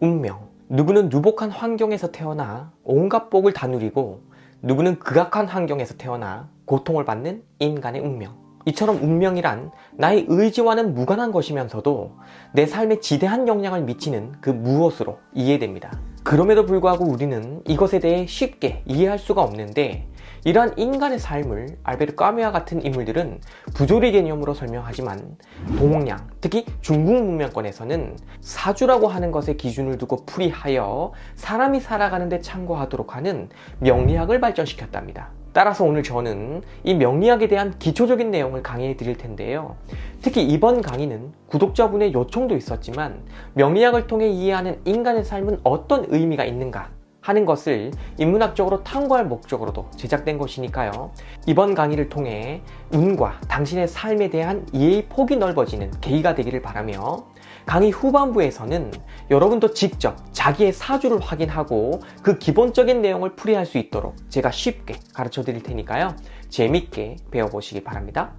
운명. 누구는 유복한 환경에서 태어나 온갖 복을 다 누리고 누구는 극악한 환경에서 태어나 고통을 받는 인간의 운명. 이처럼 운명이란 나의 의지와는 무관한 것이면서도 내 삶에 지대한 영향을 미치는 그 무엇으로 이해됩니다. 그럼에도 불구하고 우리는 이것에 대해 쉽게 이해할 수가 없는데, 이러한 인간의 삶을 알베르 까뮈와 같은 인물들은 부조리 개념으로 설명하지만, 동양, 특히 중국 문명권에서는 사주라고 하는 것에 기준을 두고 풀이하여 사람이 살아가는 데 참고하도록 하는 명리학을 발전시켰답니다. 따라서 오늘 저는 이 명리학에 대한 기초적인 내용을 강의해 드릴 텐데요. 특히 이번 강의는 구독자분의 요청도 있었지만, 명리학을 통해 이해하는 인간의 삶은 어떤 의미가 있는가 하는 것을 인문학적으로 탐구할 목적으로도 제작된 것이니까요. 이번 강의를 통해 운과 당신의 삶에 대한 이해의 폭이 넓어지는 계기가 되기를 바라며, 강의 후반부에서는 여러분도 직접 자기의 사주를 확인하고 그 기본적인 내용을 풀이할 수 있도록 제가 쉽게 가르쳐 드릴 테니까요. 재밌게 배워보시기 바랍니다.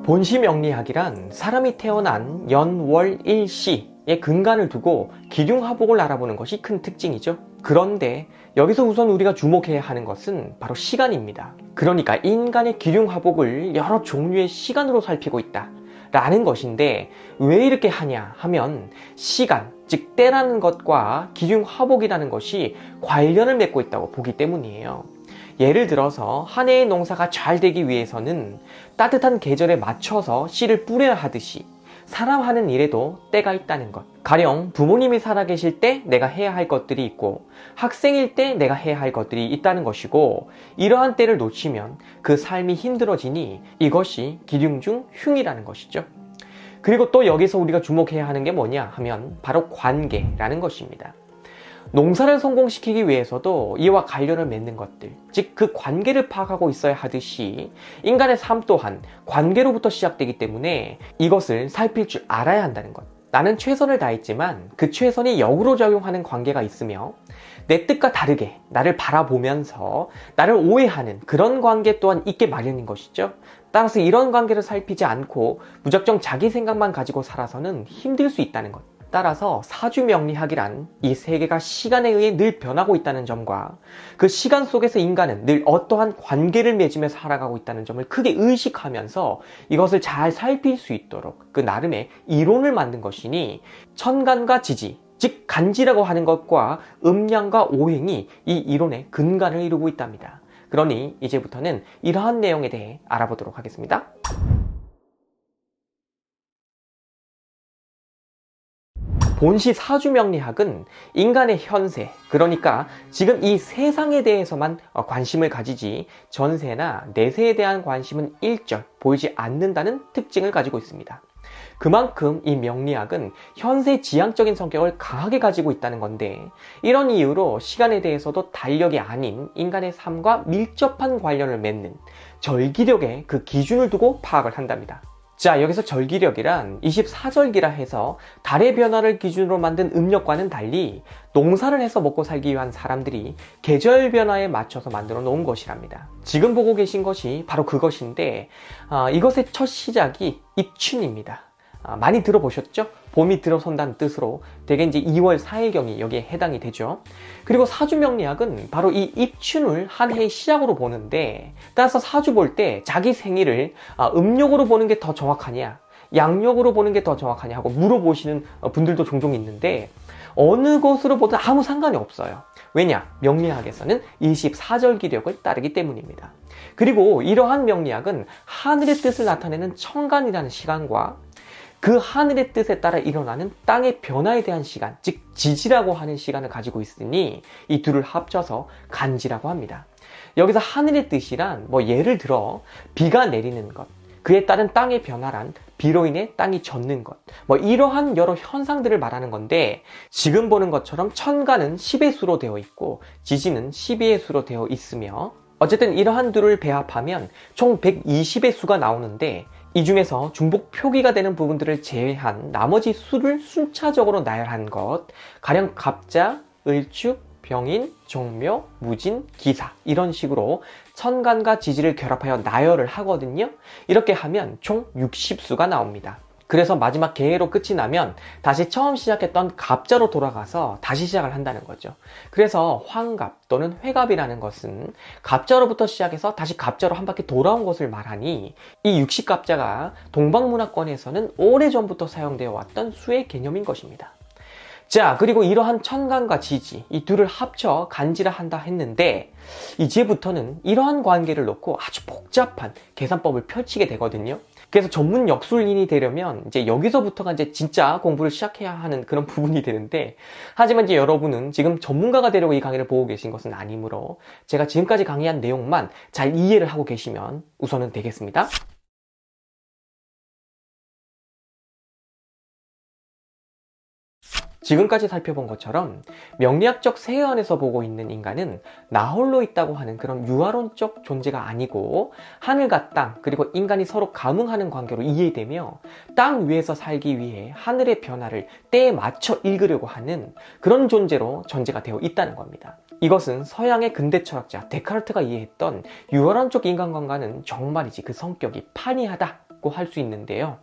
본시명리학이란 사람이 태어난 연, 월, 일, 시의 근간을 두고 기흉화복을 알아보는 것이 큰 특징이죠. 그런데 여기서 우선 우리가 주목해야 하는 것은 바로 시간입니다. 그러니까 인간의 기흉화복을 여러 종류의 시간으로 살피고 있다 라는 것인데, 왜 이렇게 하냐 하면 시간, 즉 때라는 것과 기흉화복이라는 것이 관련을 맺고 있다고 보기 때문이에요. 예를 들어서 한 해의 농사가 잘 되기 위해서는 따뜻한 계절에 맞춰서 씨를 뿌려야 하듯이 사람 하는 일에도 때가 있다는 것. 가령 부모님이 살아계실 때 내가 해야 할 것들이 있고, 학생일 때 내가 해야 할 것들이 있다는 것이고, 이러한 때를 놓치면 그 삶이 힘들어지니 이것이 기흉 중 흉이라는 것이죠. 그리고 또 여기서 우리가 주목해야 하는 게 뭐냐 하면 바로 관계라는 것입니다. 농사를 성공시키기 위해서도 이와 관련을 맺는 것들, 즉 그 관계를 파악하고 있어야 하듯이 인간의 삶 또한 관계로부터 시작되기 때문에 이것을 살필 줄 알아야 한다는 것. 나는 최선을 다했지만 그 최선이 역으로 작용하는 관계가 있으며, 내 뜻과 다르게 나를 바라보면서 나를 오해하는 그런 관계 또한 있게 마련인 것이죠. 따라서 이런 관계를 살피지 않고 무작정 자기 생각만 가지고 살아서는 힘들 수 있다는 것. 따라서 사주명리학이란 이 세계가 시간에 의해 늘 변하고 있다는 점과 그 시간 속에서 인간은 늘 어떠한 관계를 맺으며 살아가고 있다는 점을 크게 의식하면서 이것을 잘 살필 수 있도록 그 나름의 이론을 만든 것이니, 천간과 지지, 즉 간지라고 하는 것과 음양과 오행이 이 이론의 근간을 이루고 있답니다. 그러니 이제부터는 이러한 내용에 대해 알아보도록 하겠습니다. 본시 사주명리학은 인간의 현세, 그러니까 지금 이 세상에 대해서만 관심을 가지지 전세나 내세에 대한 관심은 일절 보이지 않는다는 특징을 가지고 있습니다. 그만큼 이 명리학은 현세 지향적인 성격을 강하게 가지고 있다는 건데, 이런 이유로 시간에 대해서도 달력이 아닌 인간의 삶과 밀접한 관련을 맺는 절기력의 그 기준을 두고 파악을 한답니다. 자, 여기서 절기력이란 24절기라 해서 달의 변화를 기준으로 만든 음력과는 달리 농사를 해서 먹고 살기 위한 사람들이 계절 변화에 맞춰서 만들어 놓은 것이랍니다. 지금 보고 계신 것이 바로 그것인데, 이것의 첫 시작이 입춘입니다. 많이 들어보셨죠? 봄이 들어선다는 뜻으로 대개 이제 2월 4일경이 여기에 해당이 되죠. 그리고 사주명리학은 바로 이 입춘을 한 해의 시작으로 보는데, 따라서 사주 볼 때 자기 생일을 음력으로 보는 게 더 정확하냐, 양력으로 보는 게 더 정확하냐 하고 물어보시는 분들도 종종 있는데, 어느 것으로 보든 아무 상관이 없어요. 왜냐? 명리학에서는 24절기력을 따르기 때문입니다. 그리고 이러한 명리학은 하늘의 뜻을 나타내는 천간이라는 시간과 그 하늘의 뜻에 따라 일어나는 땅의 변화에 대한 시간, 즉 지지라고 하는 시간을 가지고 있으니 이 둘을 합쳐서 간지라고 합니다. 여기서 하늘의 뜻이란 예를 들어 비가 내리는 것, 그에 따른 땅의 변화란 비로 인해 땅이 젖는 것, 이러한 여러 현상들을 말하는 건데, 지금 보는 것처럼 천간은 10의 수로 되어 있고 지지는 12의 수로 되어 있으며, 어쨌든 이러한 둘을 배합하면 총 120의 수가 나오는데, 이 중에서 중복 표기가 되는 부분들을 제외한 나머지 수를 순차적으로 나열한 것, 가령 갑자, 을축, 병인, 종묘, 무진, 기사, 이런 식으로 천간과 지지를 결합하여 나열을 하거든요. 이렇게 하면 총 60수가 나옵니다. 그래서 마지막 개해로 끝이 나면 다시 처음 시작했던 갑자로 돌아가서 다시 시작을 한다는 거죠. 그래서 환갑 또는 회갑이라는 것은 갑자로부터 시작해서 다시 갑자로 한 바퀴 돌아온 것을 말하니 이 60갑자가 동방문화권에서는 오래전부터 사용되어 왔던 수의 개념인 것입니다. 자, 그리고 이러한 천간과 지지, 이 둘을 합쳐 간지라 한다 했는데 이제부터는 이러한 관계를 놓고 아주 복잡한 계산법을 펼치게 되거든요. 그래서 전문 역술인이 되려면 이제 여기서부터가 이제 진짜 공부를 시작해야 하는 그런 부분이 되는데, 하지만 이제 여러분은 지금 전문가가 되려고 이 강의를 보고 계신 것은 아니므로 제가 지금까지 강의한 내용만 잘 이해를 하고 계시면 우선은 되겠습니다. 지금까지 살펴본 것처럼 명리학적 세계관에서 보고 있는 인간은 나 홀로 있다고 하는 그런 유아론적 존재가 아니고 하늘과 땅 그리고 인간이 서로 감응하는 관계로 이해되며 땅 위에서 살기 위해 하늘의 변화를 때에 맞춰 읽으려고 하는 그런 존재로 전제가 되어 있다는 겁니다. 이것은 서양의 근대 철학자 데카르트가 이해했던 유아론적 인간관과는 정말이지 그 성격이 판이하다고 할 수 있는데요.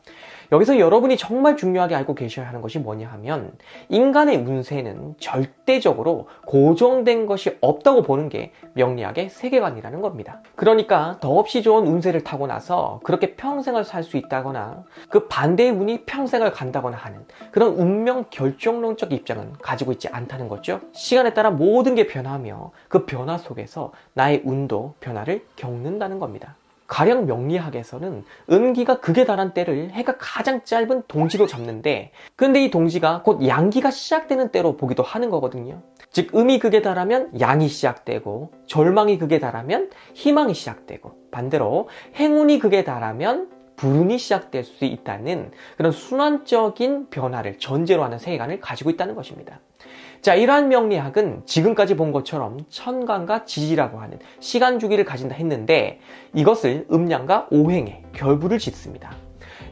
여기서 여러분이 정말 중요하게 알고 계셔야 하는 것이 뭐냐 하면 인간의 운세는 절대적으로 고정된 것이 없다고 보는 게 명리학의 세계관이라는 겁니다. 그러니까 더없이 좋은 운세를 타고 나서 그렇게 평생을 살 수 있다거나 그 반대의 운이 평생을 간다거나 하는 그런 운명 결정론적 입장은 가지고 있지 않다는 거죠. 시간에 따라 모든 게 변하며 그 변화 속에서 나의 운도 변화를 겪는다는 겁니다. 가령 명리학에서는 음기가 극에 달한 때를 해가 가장 짧은 동지로 잡는데, 근데 이 동지가 곧 양기가 시작되는 때로 보기도 하는 거거든요. 즉 음이 극에 달하면 양이 시작되고, 절망이 극에 달하면 희망이 시작되고, 반대로 행운이 극에 달하면 불운이 시작될 수 있다는 그런 순환적인 변화를 전제로 하는 세계관을 가지고 있다는 것입니다. 자, 이러한 명리학은 지금까지 본 것처럼 천간과 지지라고 하는 시간 주기를 가진다 했는데 이것을 음양과 오행에 결부를 짓습니다.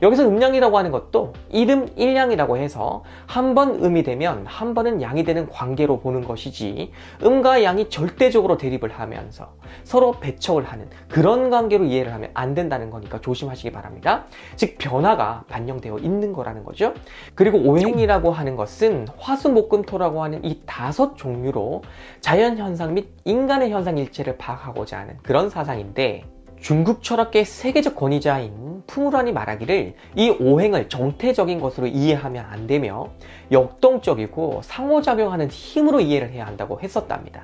여기서 음양이라고 하는 것도 일음 일양이라고 해서 한 번 음이 되면 한 번은 양이 되는 관계로 보는 것이지, 음과 양이 절대적으로 대립을 하면서 서로 배척을 하는 그런 관계로 이해를 하면 안 된다는 거니까 조심하시기 바랍니다. 즉 변화가 반영되어 있는 거라는 거죠. 그리고 오행이라고 하는 것은 화수목금토라고 하는 이 5 종류로 자연현상 및 인간의 현상 일체를 파악하고자 하는 그런 사상인데, 중국 철학계의 세계적 권위자인 푸무란이 말하기를 이 오행을 정태적인 것으로 이해하면 안 되며 역동적이고 상호작용하는 힘으로 이해를 해야 한다고 했었답니다.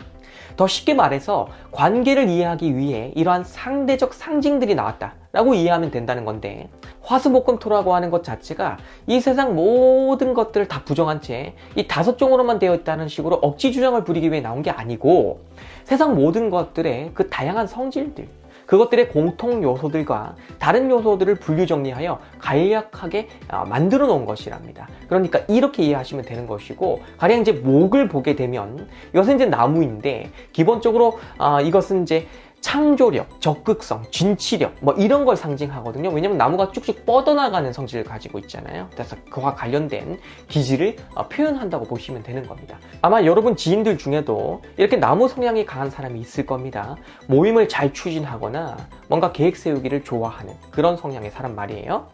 더 쉽게 말해서 관계를 이해하기 위해 이러한 상대적 상징들이 나왔다라고 이해하면 된다는 건데, 화수목금토라고 하는 것 자체가 이 세상 모든 것들을 다 부정한 채 이 5 종으로만 되어 있다는 식으로 억지 주장을 부리기 위해 나온 게 아니고, 세상 모든 것들의 그 다양한 성질들, 그것들의 공통 요소들과 다른 요소들을 분류 정리하여 간략하게 만들어 놓은 것이랍니다. 그러니까 이렇게 이해하시면 되는 것이고, 가령 이제 목을 보게 되면 이것은 이제 나무인데 기본적으로 이것은 이제 창조력, 적극성, 진취력 뭐 이런 걸 상징하거든요. 왜냐면 나무가 쭉쭉 뻗어나가는 성질을 가지고 있잖아요. 그래서 그와 관련된 기질을 표현한다고 보시면 되는 겁니다. 아마 여러분 지인들 중에도 이렇게 나무 성향이 강한 사람이 있을 겁니다. 모임을 잘 추진하거나 뭔가 계획 세우기를 좋아하는 그런 성향의 사람 말이에요.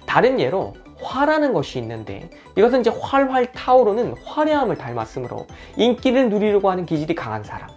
다른 예로 화라는 것이 있는데, 이것은 이제 활활 타오르는 화려함을 닮았으므로 인기를 누리려고 하는 기질이 강한 사람,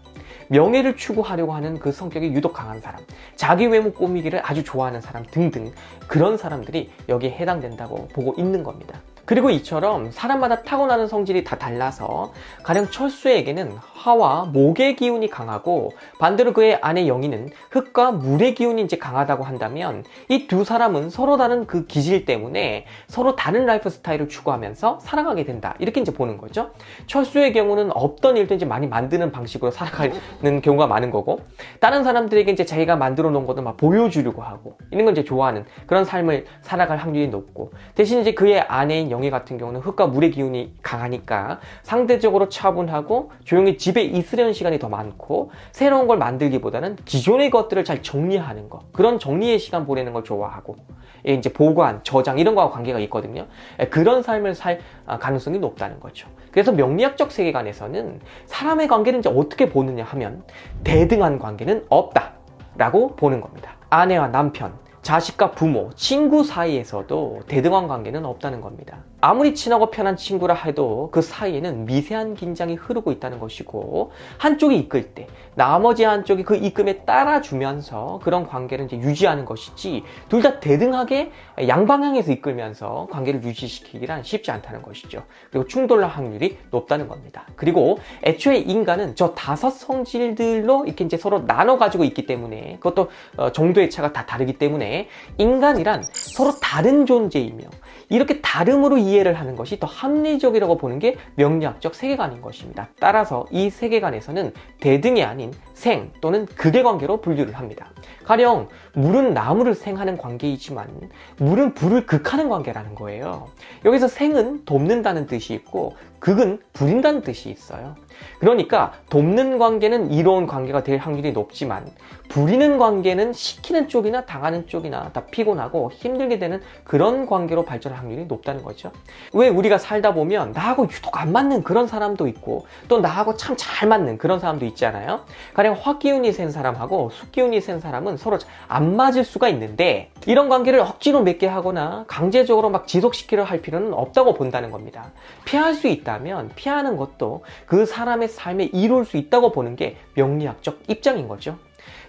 명예를 추구하려고 하는 그 성격이 유독 강한 사람, 자기 외모 꾸미기를 아주 좋아하는 사람 등등, 그런 사람들이 여기에 해당된다고 보고 있는 겁니다. 그리고 이처럼 사람마다 타고나는 성질이 다 달라서 가령 철수에게는 화와 목의 기운이 강하고, 반대로 그의 아내 영희는 흙과 물의 기운이 이제 강하다고 한다면, 이 두 사람은 서로 다른 그 기질 때문에 서로 다른 라이프 스타일을 추구하면서 살아가게 된다, 이렇게 이제 보는 거죠. 철수의 경우는 없던 일도 이제 많이 만드는 방식으로 살아가는 경우가 많은 거고, 다른 사람들에게 이제 자기가 만들어 놓은 것도 막 보여주려고 하고 이런 걸 이제 좋아하는 그런 삶을 살아갈 확률이 높고, 대신 이제 그의 아내인 영희 같은 경우는 흙과 물의 기운이 강하니까 상대적으로 차분하고 조용히 집에 있으려는 시간이 더 많고, 새로운 걸 만들기보다는 기존의 것들을 잘 정리하는 거, 그런 정리의 시간 보내는 걸 좋아하고, 이제 보관, 저장 이런 거와 관계가 있거든요. 그런 삶을 살 가능성이 높다는 거죠. 그래서 명리학적 세계관에서는 사람의 관계를 이제 어떻게 보느냐 하면 대등한 관계는 없다, 라고 보는 겁니다. 아내와 남편, 자식과 부모, 친구 사이에서도 대등한 관계는 없다는 겁니다. 아무리 친하고 편한 친구라 해도 그 사이에는 미세한 긴장이 흐르고 있다는 것이고, 한쪽이 이끌 때 나머지 한쪽이 그 이끌에 따라주면서 그런 관계를 이제 유지하는 것이지, 둘 다 대등하게 양방향에서 이끌면서 관계를 유지시키기란 쉽지 않다는 것이죠. 그리고 충돌할 확률이 높다는 겁니다. 그리고 애초에 인간은 저 5 성질들로 이렇게 이제 서로 나눠 가지고 있기 때문에, 그것도 정도의 차가 다 다르기 때문에 인간이란 서로 다른 존재이며, 이렇게 다름으로 이해를 하는 것이 더 합리적이라고 보는 게 명리학적 세계관인 것입니다. 따라서 이 세계관에서는 대등이 아닌 생 또는 극의 관계로 분류를 합니다. 가령 물은 나무를 생하는 관계이지만 물은 불을 극하는 관계라는 거예요. 여기서 생은 돕는다는 뜻이 있고 극은 부린다는 뜻이 있어요. 그러니까 돕는 관계는 이로운 관계가 될 확률이 높지만, 부리는 관계는 시키는 쪽이나 당하는 쪽이나 다 피곤하고 힘들게 되는 그런 관계로 발전할 확률이 높다는 거죠. 왜 우리가 살다 보면 나하고 유독 안 맞는 그런 사람도 있고, 또 나하고 참 잘 맞는 그런 사람도 있잖아요. 가령 화기운이 센 사람하고 숙기운이 센 사람은 서로 안 맞을 수가 있는데, 이런 관계를 억지로 맺게 하거나 강제적으로 막 지속시키려 할 필요는 없다고 본다는 겁니다. 피할 수 있다면 피하는 것도 그 사람의 삶에 이로울 수 있다고 보는 게 명리학적 입장인 거죠.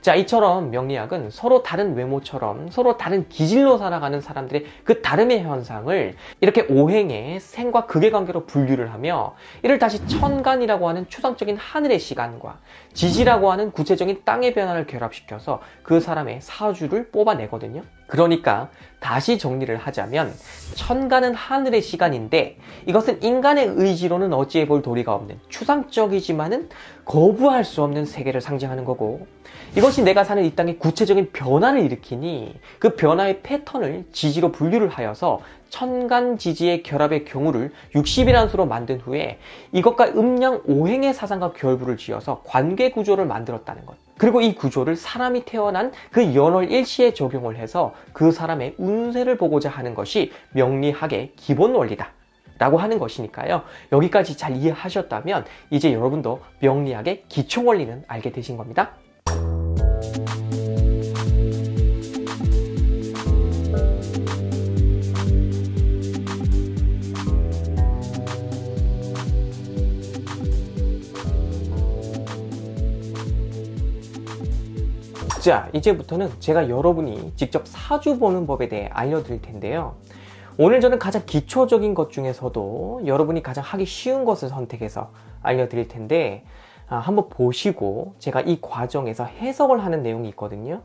자, 이처럼 명리학은 서로 다른 외모처럼 서로 다른 기질로 살아가는 사람들의 그 다름의 현상을 이렇게 오행의 생과 극의 관계로 분류를 하며, 이를 다시 천간이라고 하는 추상적인 하늘의 시간과 지지라고 하는 구체적인 땅의 변화를 결합시켜서 그 사람의 사주를 뽑아내거든요. 그러니까 다시 정리를 하자면, 천간은 하늘의 시간인데 이것은 인간의 의지로는 어찌해 볼 도리가 없는 추상적이지만은 거부할 수 없는 세계를 상징하는 거고, 이것이 내가 사는 이 땅에 구체적인 변화를 일으키니 그 변화의 패턴을 지지로 분류를 하여서 천간지지의 결합의 경우를 60이라는 수로 만든 후에 이것과 음양 오행의 사상과 결부를 지어서 관계 구조를 만들었다는 것. 그리고 이 구조를 사람이 태어난 그 연월 일시에 적용을 해서 그 사람의 운세를 보고자 하는 것이 명리학의 기본 원리다 라고 하는 것이니까요. 여기까지 잘 이해하셨다면 이제 여러분도 명리학의 기초 원리는 알게 되신 겁니다. 자, 이제부터는 제가 여러분이 직접 사주 보는 법에 대해 알려드릴 텐데요. 오늘 저는 가장 기초적인 것 중에서도 여러분이 가장 하기 쉬운 것을 선택해서 알려드릴 텐데, 한번 보시고 제가 이 과정에서 해석을 하는 내용이 있거든요.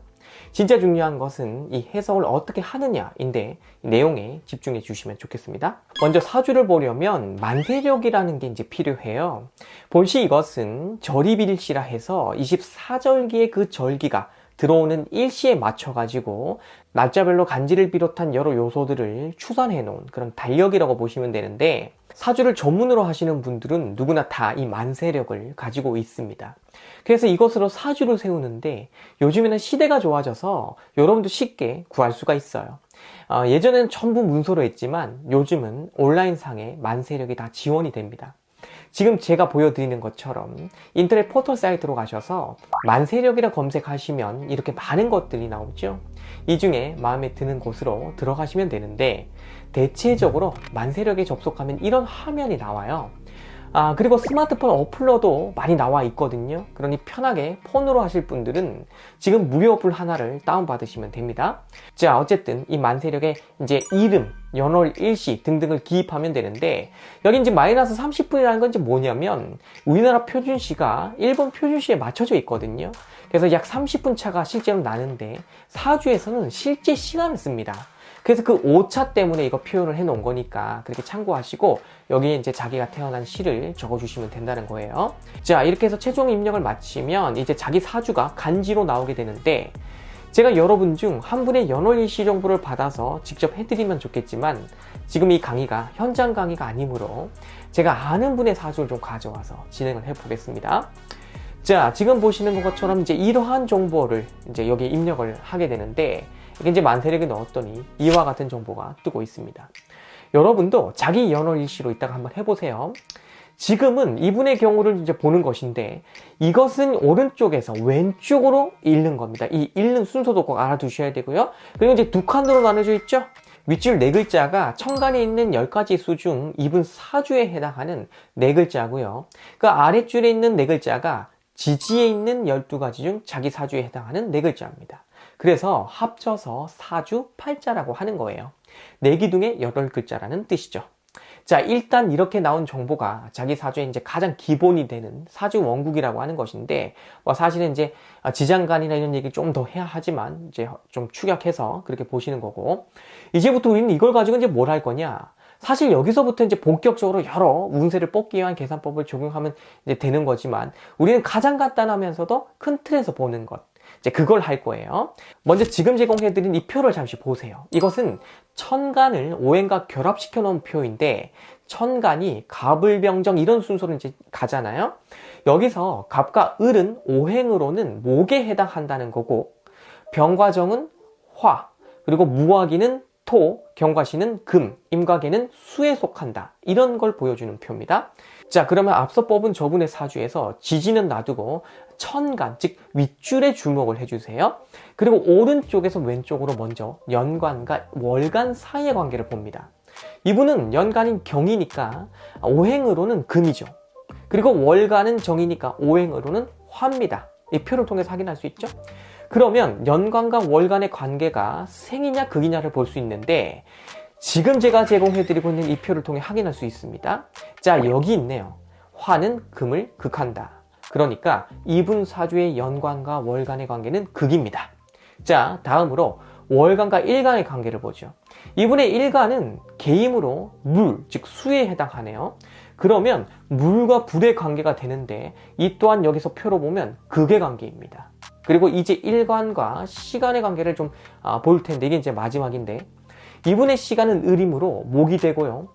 진짜 중요한 것은 이 해석을 어떻게 하느냐인데, 내용에 집중해 주시면 좋겠습니다. 먼저 사주를 보려면 만세력이라는 게 이제 필요해요. 본시 이것은 절입일시라 해서 24절기의 그 절기가 들어오는 일시에 맞춰가지고 날짜별로 간지를 비롯한 여러 요소들을 추산해 놓은 그런 달력이라고 보시면 되는데, 사주를 전문으로 하시는 분들은 누구나 다 이 만세력을 가지고 있습니다. 그래서 이것으로 사주를 세우는데 요즘에는 시대가 좋아져서 여러분도 쉽게 구할 수가 있어요. 예전에는 전부 문서로 했지만 요즘은 온라인상에 만세력이 다 지원이 됩니다. 지금 제가 보여드리는 것처럼 인터넷 포털 사이트로 가셔서 만세력이라 검색하시면 이렇게 많은 것들이 나오죠. 이 중에 마음에 드는 곳으로 들어가시면 되는데, 대체적으로 만세력에 접속하면 이런 화면이 나와요. 그리고 스마트폰 어플로도 많이 나와 있거든요. 그러니 편하게 폰으로 하실 분들은 지금 무료 어플 하나를 다운받으시면 됩니다. 자, 어쨌든 이 만세력의 이제 이름, 연월, 일시 등등을 기입하면 되는데, 여기 이제 마이너스 30분이라는 건 이제 뭐냐면 우리나라 표준시가 일본 표준시에 맞춰져 있거든요. 그래서 약 30분 차가 실제로 나는데 사주에서는 실제 시간을 씁니다. 그래서 그 오차 때문에 이거 표현을 해 놓은 거니까 그렇게 참고하시고 여기에 이제 자기가 태어난 시를 적어주시면 된다는 거예요. 자, 이렇게 해서 최종 입력을 마치면 이제 자기 사주가 간지로 나오게 되는데, 제가 여러분 중 한 분의 연월일시 정보를 받아서 직접 해드리면 좋겠지만 지금 이 강의가 현장 강의가 아니므로 제가 아는 분의 사주를 좀 가져와서 진행을 해 보겠습니다. 자, 지금 보시는 것처럼 이제 이러한 정보를 이제 여기에 입력을 하게 되는데, 이게 이제 만세력에 넣었더니 이와 같은 정보가 뜨고 있습니다. 여러분도 자기 연월일시로 이따가 한번 해보세요. 지금은 이분의 경우를 이제 보는 것인데 이것은 오른쪽에서 왼쪽으로 읽는 겁니다. 이 읽는 순서도 꼭 알아두셔야 되고요. 그리고 이제 두 칸으로 나눠져 있죠. 윗줄 네 글자가 천간에 있는 10가지 수 중 이분 사주에 해당하는 네 글자고요. 그 아랫줄에 있는 네 글자가 지지에 있는 12가지 중 자기 사주에 해당하는 네 글자입니다. 그래서 합쳐서 사주 팔자라고 하는 거예요. 네 기둥의 8글자라는 뜻이죠. 자, 일단 이렇게 나온 정보가 자기 사주에 이제 가장 기본이 되는 사주 원국이라고 하는 것인데, 사실은 이제 지장간이나 이런 얘기 좀 더 해야 하지만, 이제 좀 추격해서 그렇게 보시는 거고, 이제부터 우리는 이걸 가지고 이제 뭘 할 거냐? 사실 여기서부터 이제 본격적으로 여러 운세를 뽑기 위한 계산법을 적용하면 이제 되는 거지만, 우리는 가장 간단하면서도 큰 틀에서 보는 것. 이제 그걸 할 거예요. 먼저 지금 제공해드린 이 표를 잠시 보세요. 이것은 천간을 오행과 결합시켜 놓은 표인데, 천간이 갑을병정 이런 순서로 이제 가잖아요. 여기서 갑과 을은 오행으로는 목에 해당한다는 거고, 병과 정은 화, 그리고 무화기는 토, 경과시는 금, 임각에는 수에 속한다. 이런 걸 보여주는 표입니다. 자, 그러면 앞서 뽑은 저분의 사주에서 지지는 놔두고 천간, 즉 윗줄에 주목을 해주세요. 그리고 오른쪽에서 왼쪽으로 먼저 연간과 월간 사이의 관계를 봅니다. 이분은 연간인 경이니까 오행으로는 금이죠. 그리고 월간은 정이니까 오행으로는 화입니다. 이 표를 통해서 확인할 수 있죠. 그러면 연간과 월간의 관계가 생이냐 극이냐를 볼 수 있는데, 지금 제가 제공해드리고 있는 이 표를 통해 확인할 수 있습니다. 자, 여기 있네요. 화는 금을 극한다. 그러니까 이분 사주의 연간과 월간의 관계는 극입니다. 자, 다음으로 월간과 일간의 관계를 보죠. 이분의 일간은 개임으로 물, 즉 수에 해당하네요. 그러면 물과 불의 관계가 되는데, 이 또한 여기서 표로 보면 극의 관계입니다. 그리고 이제 일간과 시간의 관계를 좀 볼 텐데, 이게 이제 마지막인데, 이분의 시간은 을임으로 목이 되고요.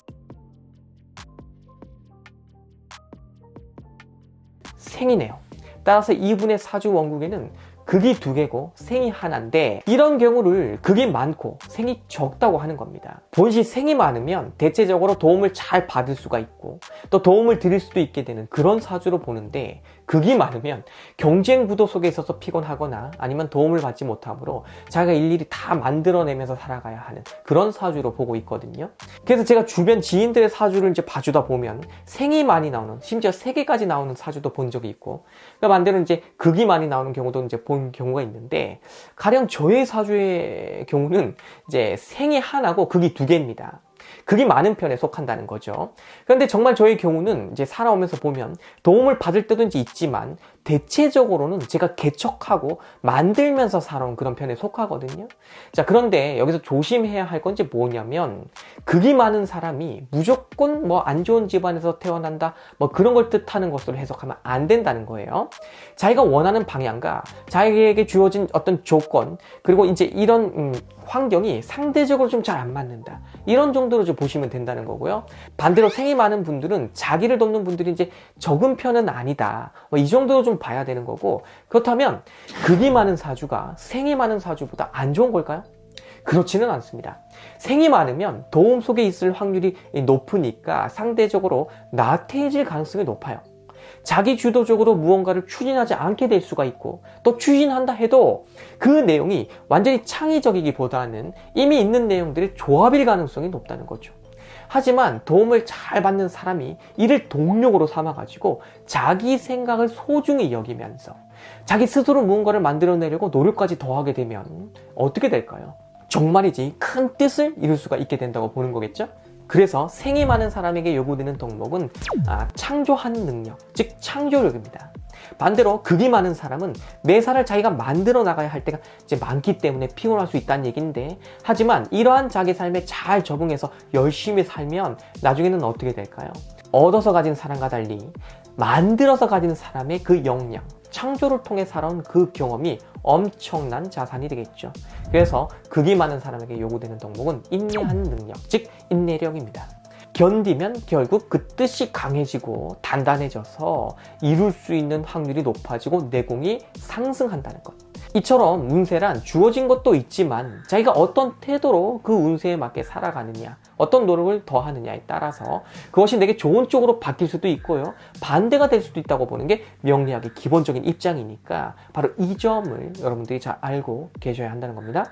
생이네요. 따라서 이분의 사주 원국에는 극이 2개고 생이 하나인데, 이런 경우를 극이 많고 생이 적다고 하는 겁니다. 본시 생이 많으면 대체적으로 도움을 잘 받을 수가 있고 또 도움을 드릴 수도 있게 되는 그런 사주로 보는데, 극이 많으면 경쟁 구도 속에 있어서 피곤하거나 아니면 도움을 받지 못하므로 자기가 일일이 다 만들어내면서 살아가야 하는 그런 사주로 보고 있거든요. 그래서 제가 주변 지인들의 사주를 이제 봐주다 보면 생이 많이 나오는, 심지어 3개까지 나오는 사주도 본 적이 있고, 그러니까 반대로 이제 극이 많이 나오는 경우도 이제 본 경우가 있는데, 가령 저의 사주의 경우는 이제 생이 하나고 극이 2개입니다. 극이 많은 편에 속한다는 거죠. 그런데 정말 저의 경우는 이제 살아오면서 보면 도움을 받을 때도 이제 있지만, 대체적으로는 제가 개척하고 만들면서 살아온 그런 편에 속하거든요. 자, 그런데 여기서 조심해야 할 건 이제 뭐냐면, 극이 많은 사람이 무조건 뭐 안 좋은 집안에서 태어난다, 뭐 그런 걸 뜻하는 것으로 해석하면 안 된다는 거예요. 자기가 원하는 방향과 자기에게 주어진 어떤 조건, 그리고 이제 이런 환경이 상대적으로 좀 잘 안 맞는다, 이런 정도로 좀 보시면 된다는 거고요. 반대로 생이 많은 분들은 자기를 돕는 분들이 이제 적은 편은 아니다, 뭐 이 정도로 좀 봐야 되는 거고, 그렇다면 극이 많은 사주가 생이 많은 사주보다 안 좋은 걸까요? 그렇지는 않습니다. 생이 많으면 도움 속에 있을 확률이 높으니까 상대적으로 나태해질 가능성이 높아요. 자기 주도적으로 무언가를 추진하지 않게 될 수가 있고, 또 추진한다 해도 그 내용이 완전히 창의적이기보다는 이미 있는 내용들의 조합일 가능성이 높다는 거죠. 하지만 도움을 잘 받는 사람이 이를 동력으로 삼아가지고 자기 생각을 소중히 여기면서 자기 스스로 무언가를 만들어내려고 노력까지 더하게 되면 어떻게 될까요? 정말이지 큰 뜻을 이룰 수가 있게 된다고 보는 거겠죠? 그래서 생이 많은 사람에게 요구되는 덕목은 창조하는 능력, 즉 창조력입니다. 반대로 극이 많은 사람은 매사를 자기가 만들어 나가야 할 때가 이제 많기 때문에 피곤할 수 있다는 얘기인데, 하지만 이러한 자기 삶에 잘 적응해서 열심히 살면 나중에는 어떻게 될까요? 얻어서 가진 사람과 달리 만들어서 가진 사람의 그 역량, 창조를 통해 살아온 그 경험이 엄청난 자산이 되겠죠. 그래서 극이 많은 사람에게 요구되는 덕목은 인내하는 능력, 즉 인내력입니다. 견디면 결국 그 뜻이 강해지고 단단해져서 이룰 수 있는 확률이 높아지고 내공이 상승한다는 것. 이처럼 운세란 주어진 것도 있지만 자기가 어떤 태도로 그 운세에 맞게 살아가느냐, 어떤 노력을 더하느냐에 따라서 그것이 내게 좋은 쪽으로 바뀔 수도 있고요, 반대가 될 수도 있다고 보는 게 명리학의 기본적인 입장이니까 바로 이 점을 여러분들이 잘 알고 계셔야 한다는 겁니다.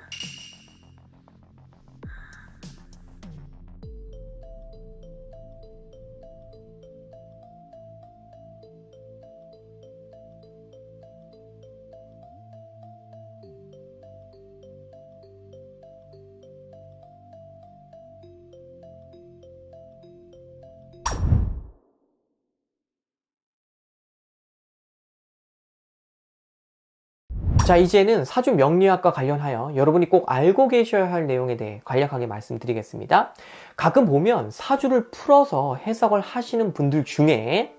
자, 이제는 사주 명리학과 관련하여 여러분이 꼭 알고 계셔야 할 내용에 대해 간략하게 말씀드리겠습니다. 가끔 보면 사주를 풀어서 해석을 하시는 분들 중에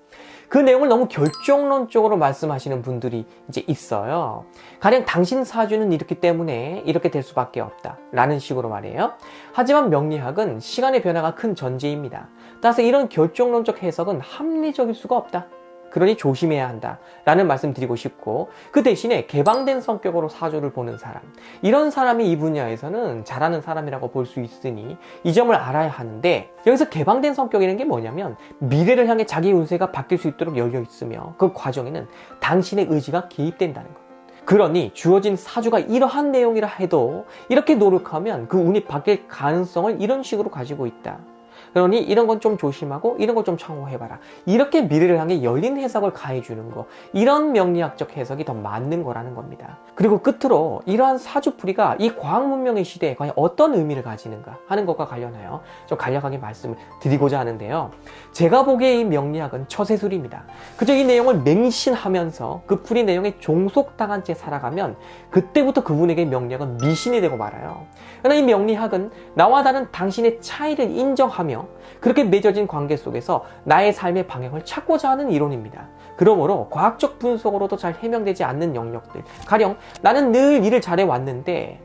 그 내용을 너무 결정론적으로 말씀하시는 분들이 이제 있어요. 가령 당신 사주는 이렇기 때문에 이렇게 될 수밖에 없다 라는 식으로 말해요. 하지만 명리학은 시간의 변화가 큰 전제입니다. 따라서 이런 결정론적 해석은 합리적일 수가 없다, 그러니 조심해야 한다 라는 말씀 드리고 싶고, 그 대신에 개방된 성격으로 사주를 보는 사람, 이런 사람이 이 분야에서는 잘하는 사람이라고 볼 수 있으니 이 점을 알아야 하는데, 여기서 개방된 성격이라는 게 뭐냐면 미래를 향해 자기 운세가 바뀔 수 있도록 열려 있으며 그 과정에는 당신의 의지가 개입된다는 것. 그러니 주어진 사주가 이러한 내용이라 해도 이렇게 노력하면 그 운이 바뀔 가능성을 이런 식으로 가지고 있다, 그러니 이런 건 좀 조심하고 이런 걸 좀 참고해봐라, 이렇게 미래를 향해 열린 해석을 가해주는 거, 이런 명리학적 해석이 더 맞는 거라는 겁니다. 그리고 끝으로 이러한 사주풀이가 이 과학문명의 시대에 과연 어떤 의미를 가지는가 하는 것과 관련하여 좀 간략하게 말씀을 드리고자 하는데요, 제가 보기에 이 명리학은 처세술입니다. 그저 이 내용을 맹신하면서 그 풀이 내용에 종속당한 채 살아가면 그때부터 그분에게 명리학은 미신이 되고 말아요. 그러나 이 명리학은 나와 다른 당신의 차이를 인정하며 그렇게 맺어진 관계 속에서 나의 삶의 방향을 찾고자 하는 이론입니다. 그러므로 과학적 분석으로도 잘 해명되지 않는 영역들, 가령 나는 늘 일을 잘해왔는데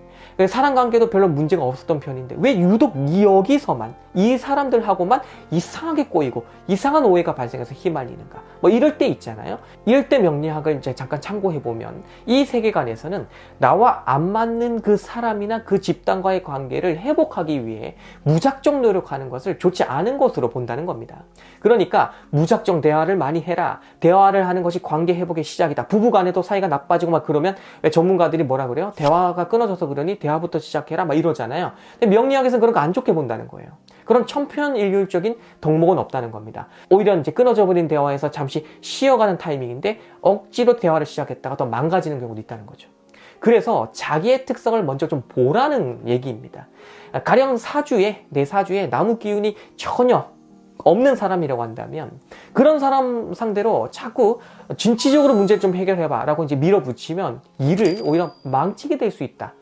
사람 관계도 별로 문제가 없었던 편인데 왜 유독 여기서만 이 사람들하고만 이상하게 꼬이고 이상한 오해가 발생해서 휘말리는가, 뭐 이럴 때 있잖아요. 이럴 때 명리학을 이제 잠깐 참고해보면 이 세계관에서는 나와 안 맞는 그 사람이나 그 집단과의 관계를 회복하기 위해 무작정 노력하는 것을 좋지 않은 것으로 본다는 겁니다. 그러니까 무작정 대화를 많이 해라, 대화를 하는 것이 관계 회복의 시작이다, 부부간에도 사이가 나빠지고 막 그러면 왜 전문가들이 뭐라 그래요? 대화가 끊어져서 그러니 대화부터 시작해라 막 이러잖아요. 근데 명리학에서는 그런 거 안 좋게 본다는 거예요. 그런 천편일률적인 덕목은 없다는 겁니다. 오히려 이제 끊어져 버린 대화에서 잠시 쉬어가는 타이밍인데 억지로 대화를 시작했다가 더 망가지는 경우도 있다는 거죠. 그래서 자기의 특성을 먼저 좀 보라는 얘기입니다. 가령 내 사주에 나무 기운이 전혀 없는 사람이라고 한다면 그런 사람 상대로 자꾸 진취적으로 문제를 좀 해결해봐 라고 이제 밀어붙이면 일을 오히려 망치게 될 수 있다,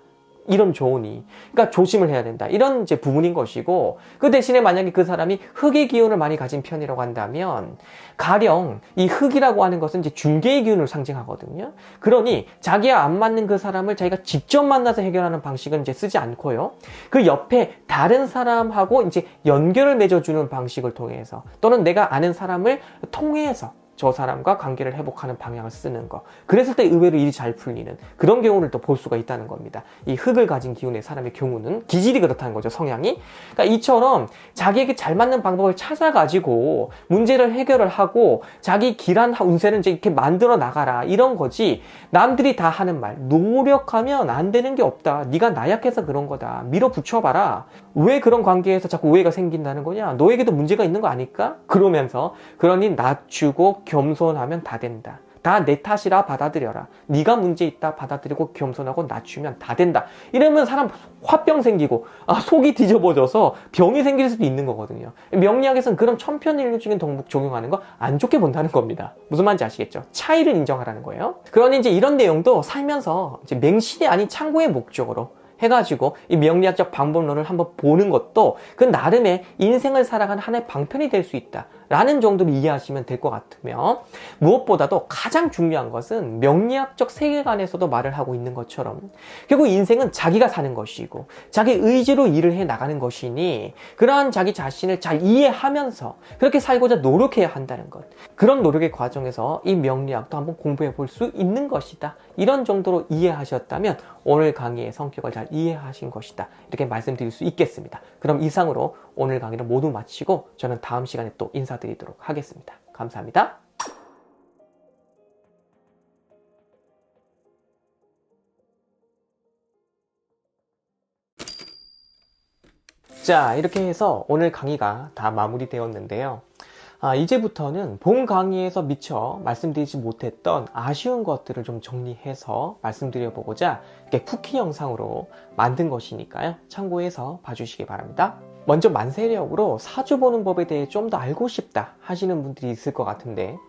이런 조언이. 그러니까 조심을 해야 된다, 이런 이제 부분인 것이고, 그 대신에 만약에 그 사람이 흑의 기운을 많이 가진 편이라고 한다면 가령 이 흑이라고 하는 것은 이제 중개의 기운을 상징하거든요. 그러니 자기와 안 맞는 그 사람을 자기가 직접 만나서 해결하는 방식은 이제 쓰지 않고요, 그 옆에 다른 사람하고 이제 연결을 맺어주는 방식을 통해서, 또는 내가 아는 사람을 통해서 저 사람과 관계를 회복하는 방향을 쓰는 거, 그랬을 때 의외로 일이 잘 풀리는 그런 경우를 또 볼 수가 있다는 겁니다. 이 흑을 가진 기운의 사람의 경우는 기질이 그렇다는 거죠, 성향이. 그러니까 이처럼 자기에게 잘 맞는 방법을 찾아가지고 문제를 해결을 하고 자기 길한 운세를 이제 이렇게 만들어 나가라, 이런 거지. 남들이 다 하는 말, 노력하면 안 되는 게 없다, 네가 나약해서 그런 거다, 밀어붙여봐라, 왜 그런 관계에서 자꾸 오해가 생긴다는 거냐, 너에게도 문제가 있는 거 아닐까? 그러면서 그러니 낮추고 겸손하면 다 된다, 다 내 탓이라 받아들여라, 네가 문제 있다 받아들이고 겸손하고 낮추면 다 된다, 이러면 사람 화병 생기고 속이 뒤집어져서 병이 생길 수도 있는 거거든요. 명리학에서는 그런 천편일률적인 덕목 적용하는 거 안 좋게 본다는 겁니다. 무슨 말인지 아시겠죠? 차이를 인정하라는 거예요. 그러니 이제 이런 내용도 살면서 이제 맹신이 아닌 참고의 목적으로 해가지고 이 명리학적 방법론을 한번 보는 것도 그 나름의 인생을 살아가는 하나의 방편이 될 수 있다 라는 정도로 이해하시면 될 것 같으며, 무엇보다도 가장 중요한 것은 명리학적 세계관에서도 말을 하고 있는 것처럼 결국 인생은 자기가 사는 것이고 자기 의지로 일을 해 나가는 것이니, 그러한 자기 자신을 잘 이해하면서 그렇게 살고자 노력해야 한다는 것, 그런 노력의 과정에서 이 명리학도 한번 공부해 볼 수 있는 것이다, 이런 정도로 이해하셨다면 오늘 강의의 성격을 잘 이해하신 것이다, 이렇게 말씀드릴 수 있겠습니다. 그럼 이상으로 오늘 강의를 모두 마치고 저는 다음 시간에 또 인사드리도록 하겠습니다. 감사합니다. 자, 이렇게 해서 오늘 강의가 다 마무리되었는데요. 이제부터는 본 강의에서 미처 말씀드리지 못했던 아쉬운 것들을 좀 정리해서 말씀드려보고자 이렇게 쿠키 영상으로 만든 것이니까요. 참고해서 봐주시기 바랍니다. 먼저 만세력으로 사주 보는 법에 대해 좀 더 알고 싶다 하시는 분들이 있을 것 같은데,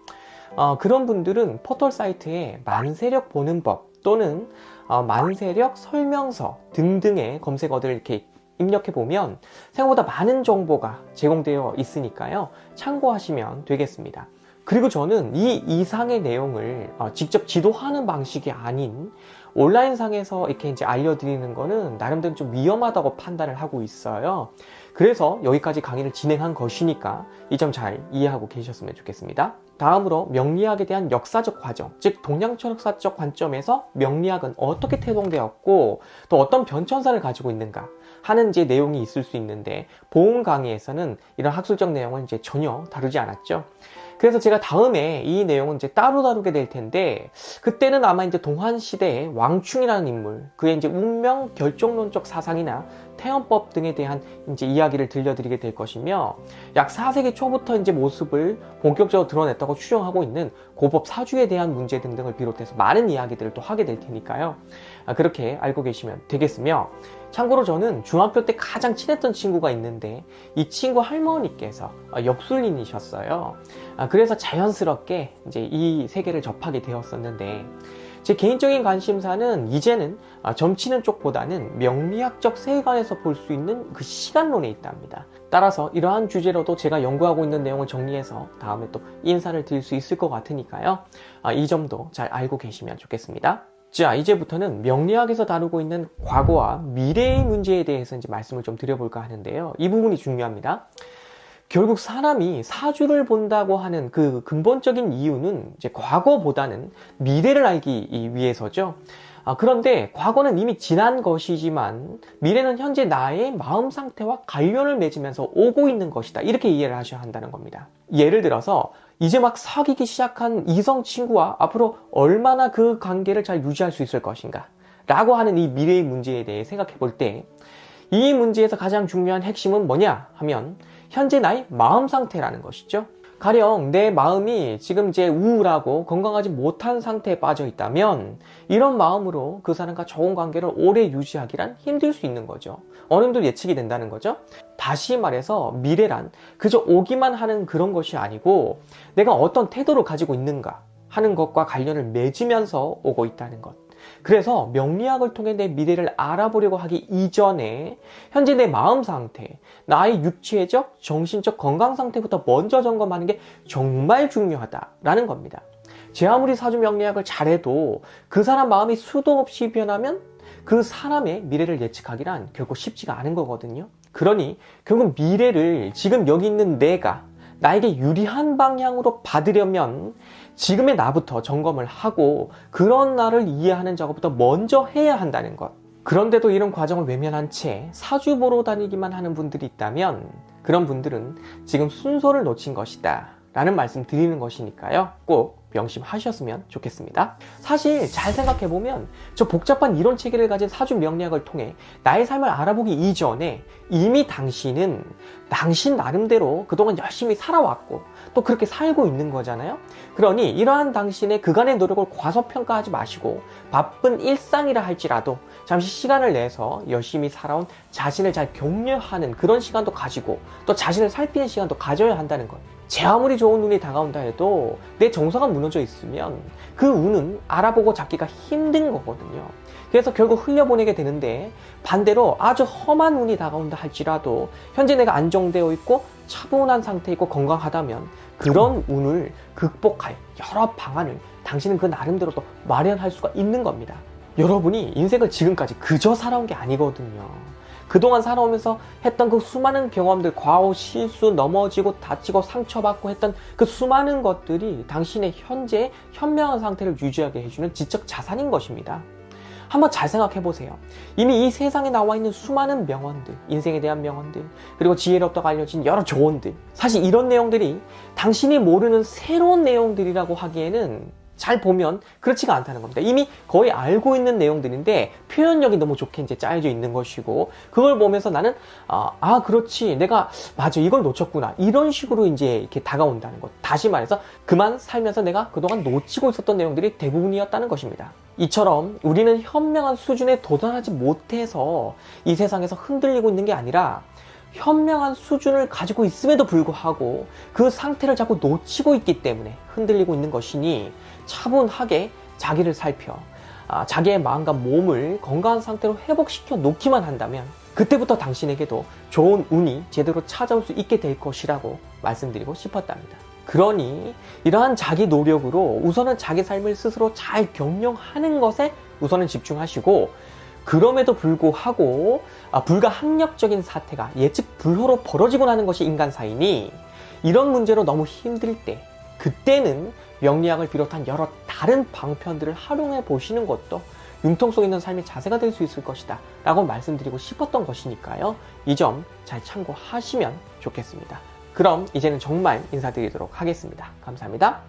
그런 분들은 포털 사이트에 만세력 보는 법 또는 만세력 설명서 등등의 검색어들을 이렇게 입력해보면 생각보다 많은 정보가 제공되어 있으니까요. 참고하시면 되겠습니다. 그리고 저는 이 이상의 내용을 직접 지도하는 방식이 아닌 온라인상에서 이렇게 이제 알려드리는 거는 나름대로 좀 위험하다고 판단을 하고 있어요. 그래서 여기까지 강의를 진행한 것이니까 이 점 잘 이해하고 계셨으면 좋겠습니다. 다음으로 명리학에 대한 역사적 과정, 즉 동양철학사적 관점에서 명리학은 어떻게 태동되었고 또 어떤 변천사를 가지고 있는가 하는 이제 내용이 있을 수 있는데, 본 강의에서는 이런 학술적 내용을 이제 전혀 다루지 않았죠. 그래서 제가 다음에 이 내용은 이제 따로 다루게 될 텐데, 그때는 아마 이제 동환 시대의 왕충이라는 인물, 그의 이제 운명 결정론적 사상이나 태연법 등에 대한 이제 이야기를 들려드리게 될 것이며, 약 4세기 초부터 이제 모습을 본격적으로 드러냈다고 추정하고 있는 고법 사주에 대한 문제 등등을 비롯해서 많은 이야기들을 또 하게 될 테니까요. 그렇게 알고 계시면 되겠으며, 참고로 저는 중학교 때 가장 친했던 친구가 있는데 이 친구 할머니께서 역술인이셨어요. 그래서 자연스럽게 이제 이 세계를 접하게 되었었는데, 제 개인적인 관심사는 이제는 점치는 쪽보다는 명리학적 세계관에서 볼 수 있는 그 시간론에 있답니다. 따라서 이러한 주제로도 제가 연구하고 있는 내용을 정리해서 다음에 또 인사를 드릴 수 있을 것 같으니까요. 이 점도 잘 알고 계시면 좋겠습니다. 자, 이제부터는 명리학에서 다루고 있는 과거와 미래의 문제에 대해서 이제 말씀을 좀 드려볼까 하는데요. 이 부분이 중요합니다. 결국 사람이 사주를 본다고 하는 그 근본적인 이유는 이제 과거보다는 미래를 알기 위해서죠. 그런데 과거는 이미 지난 것이지만 미래는 현재 나의 마음 상태와 관련을 맺으면서 오고 있는 것이다, 이렇게 이해를 하셔야 한다는 겁니다. 예를 들어서 이제 막 사귀기 시작한 이성 친구와 앞으로 얼마나 그 관계를 잘 유지할 수 있을 것인가 라고 하는 이 미래의 문제에 대해 생각해 볼 때, 이 문제에서 가장 중요한 핵심은 뭐냐 하면 현재 나의 마음 상태라는 것이죠. 가령 내 마음이 지금 이제 우울하고 건강하지 못한 상태에 빠져 있다면 이런 마음으로 그 사람과 좋은 관계를 오래 유지하기란 힘들 수 있는 거죠. 어느 정도 예측이 된다는 거죠. 다시 말해서 미래란 그저 오기만 하는 그런 것이 아니고 내가 어떤 태도를 가지고 있는가 하는 것과 관련을 맺으면서 오고 있다는 것. 그래서 명리학을 통해 내 미래를 알아보려고 하기 이전에 현재 내 마음 상태, 나의 육체적, 정신적 건강 상태부터 먼저 점검하는 게 정말 중요하다라는 겁니다. 제 아무리 사주 명리학을 잘해도 그 사람 마음이 수도 없이 변하면 그 사람의 미래를 예측하기란 결코 쉽지가 않은 거거든요. 그러니 결국 미래를 지금 여기 있는 내가 나에게 유리한 방향으로 받으려면 지금의 나부터 점검을 하고 그런 나를 이해하는 작업부터 먼저 해야 한다는 것. 그런데도 이런 과정을 외면한 채 사주 보러 다니기만 하는 분들이 있다면 그런 분들은 지금 순서를 놓친 것이다 라는 말씀 드리는 것이니까요. 꼭 명심하셨으면 좋겠습니다. 사실 잘 생각해보면 저 복잡한 이론 체계를 가진 사주 명리학을 통해 나의 삶을 알아보기 이전에 이미 당신은 당신 나름대로 그동안 열심히 살아왔고 또 그렇게 살고 있는 거잖아요. 그러니 이러한 당신의 그간의 노력을 과소평가하지 마시고 바쁜 일상이라 할지라도 잠시 시간을 내서 열심히 살아온 자신을 잘 격려하는 그런 시간도 가지고 또 자신을 살피는 시간도 가져야 한다는 것. 제 아무리 좋은 눈이 다가온다 해도 내 정서가 무너져 있으면 그 운은 알아보고 잡기가 힘든 거거든요. 그래서 결국 흘려보내게 되는데, 반대로 아주 험한 운이 다가온다 할지라도 현재 내가 안정되어 있고 차분한 상태이고 건강하다면 그런 운을 극복할 여러 방안을 당신은 그 나름대로 또 마련할 수가 있는 겁니다. 여러분이 인생을 지금까지 그저 살아온 게 아니거든요. 그동안 살아오면서 했던 그 수많은 경험들, 과오, 실수, 넘어지고 다치고 상처받고 했던 그 수많은 것들이 당신의 현재 현명한 상태를 유지하게 해주는 지적 자산인 것입니다. 한번 잘 생각해 보세요. 이미 이 세상에 나와 있는 수많은 명언들, 인생에 대한 명언들, 그리고 지혜롭다고 알려진 여러 조언들, 사실 이런 내용들이 당신이 모르는 새로운 내용들이라고 하기에는 잘 보면 그렇지가 않다는 겁니다. 이미 거의 알고 있는 내용들인데 표현력이 너무 좋게 이제 짜여져 있는 것이고, 그걸 보면서 나는 그렇지, 내가 맞아, 이걸 놓쳤구나, 이런 식으로 이제 이렇게 다가온다는 것. 다시 말해서 그만 살면서 내가 그동안 놓치고 있었던 내용들이 대부분이었다는 것입니다. 이처럼 우리는 현명한 수준에 도달하지 못해서 이 세상에서 흔들리고 있는 게 아니라, 현명한 수준을 가지고 있음에도 불구하고 그 상태를 자꾸 놓치고 있기 때문에 흔들리고 있는 것이니, 차분하게 자기를 살펴 자기의 마음과 몸을 건강한 상태로 회복시켜 놓기만 한다면 그때부터 당신에게도 좋은 운이 제대로 찾아올 수 있게 될 것이라고 말씀드리고 싶었답니다. 그러니 이러한 자기 노력으로 우선은 자기 삶을 스스로 잘 경영하는 것에 우선은 집중하시고, 그럼에도 불구하고 불가항력적인 사태가 예측 불허로 벌어지고 나는 것이 인간사이니, 이런 문제로 너무 힘들 때, 그때는 명리학을 비롯한 여러 다른 방편들을 활용해 보시는 것도 융통성 있는 삶의 자세가 될 수 있을 것이다 라고 말씀드리고 싶었던 것이니까요. 이 점 잘 참고하시면 좋겠습니다. 그럼 이제는 정말 인사드리도록 하겠습니다. 감사합니다.